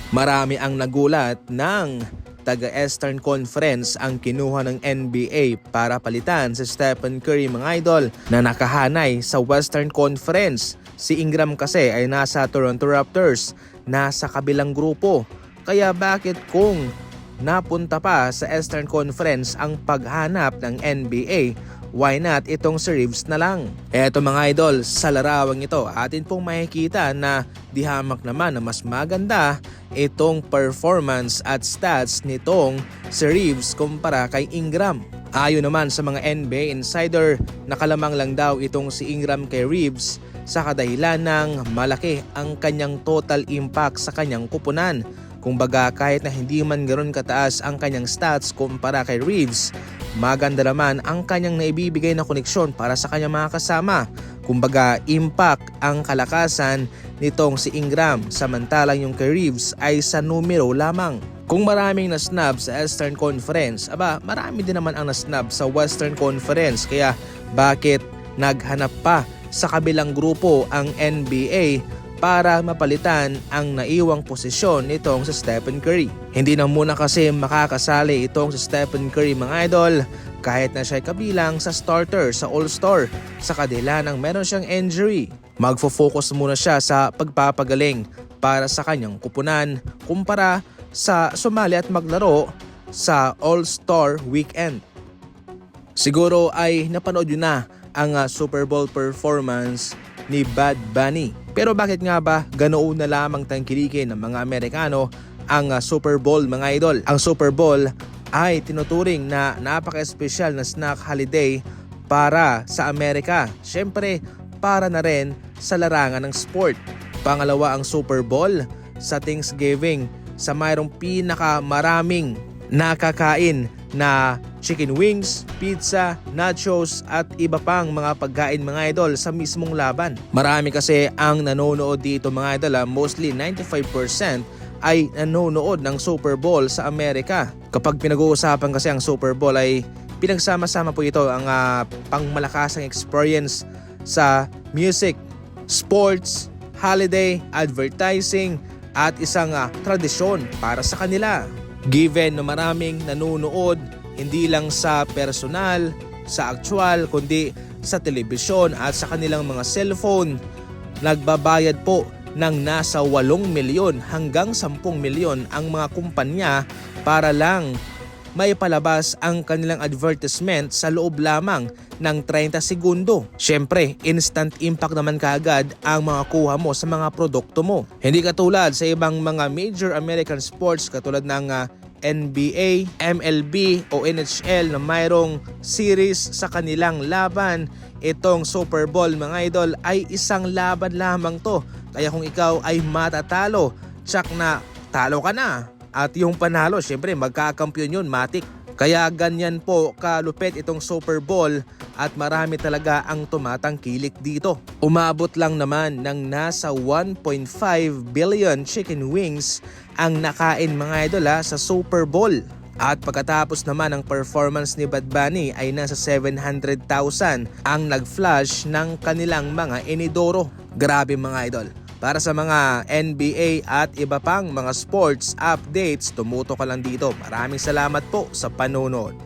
Marami ang nagulat ng taga-Eastern Conference ang kinuha ng NBA para palitan si Stephen Curry mga idol na nakahanay sa Western Conference. Si Ingram kasi ay nasa Toronto Raptors, nasa kabilang grupo. Kaya bakit kung napunta pa sa Eastern Conference ang paghanap ng NBA, why not itong si Reeves na lang? Eto mga idol, sa larawang ito atin pong makikita na di hamak naman na mas maganda itong performance at stats nitong si Reeves kumpara kay Ingram. Ayon naman sa mga NBA insider, nakalamang lang daw itong si Ingram kay Reeves sa kadahilan ng malaki ang kanyang total impact sa kanyang kupunan. Kumbaga kahit na hindi man ganoon kataas ang kanyang stats kumpara kay Reeves, maganda naman ang kanyang naibibigay na koneksyon para sa kanyang mga kasama. Kumbaga impact ang kalakasan nitong si Ingram, samantalang yung kay Reeves ay sa numero lamang. Kung maraming na-snub sa Eastern Conference, marami din naman ang na-snub sa Western Conference, kaya bakit naghanap pa sa kabilang grupo ang NBA para mapalitan ang naiwang posisyon nitong si Stephen Curry? Hindi na muna kasi makakasali itong si Stephen Curry mga idol kahit na siya kabilang sa starter sa All-Star sa kadila ng meron siyang injury. Magfo-focus muna siya sa pagpapagaling para sa kanyang kupunan kumpara sa sumali at maglaro sa All-Star Weekend. Siguro ay napanood yun na ang Super Bowl performance ni Bad Bunny. Pero bakit nga ba ganoon na lamang tangkilikin ng mga Amerikano ang Super Bowl mga idol? Ang Super Bowl ay tinuturing na napaka-espesyal na snack holiday para sa Amerika. Siyempre, para na rin sa larangan ng sport. Pangalawa ang Super Bowl sa Thanksgiving sa mayroong pinakamaraming nakakain na chicken wings, pizza, nachos at iba pang mga pagkain mga idol sa mismong laban. Marami kasi ang nanonood dito mga idol, mostly 95% ay nanonood ng Super Bowl sa Amerika. Kapag pinag-uusapan kasi ang Super Bowl ay pinagsama-sama po ito ang pangmalakasang experience sa music, sports, holiday, advertising at isang tradisyon para sa kanila. Given na maraming nanonood hindi lang sa personal, sa actual, kundi sa telebisyon at sa kanilang mga cellphone, nagbabayad po ng nasa 8 milyon hanggang 10 milyon ang mga kumpanya para lang may palabas ang kanilang advertisement sa loob lamang ng 30 segundo. Siyempre, instant impact naman kaagad ang mga kuha mo sa mga produkto mo. Hindi katulad sa ibang mga major American sports katulad ng NBA, MLB o NHL na mayroong series sa kanilang laban. Itong Super Bowl mga idol ay isang laban lamang to. Kaya kung ikaw ay matatalo, tsak na talo ka na. At yung panalo, syempre magkakampiyon yun, matik. Kaya ganyan po kalupit itong Super Bowl at marami talaga ang tumatangkilik dito. Umabot lang naman ng nasa 1.5 billion chicken wings ang nakain mga idol sa Super Bowl. At pagkatapos naman ng performance ni Bad Bunny ay nasa 700,000 ang nag-flash ng kanilang mga inidoro. Grabe mga idol. Para sa mga NBA at iba pang mga sports updates, tumuto ka lang dito. Maraming salamat po sa panonood.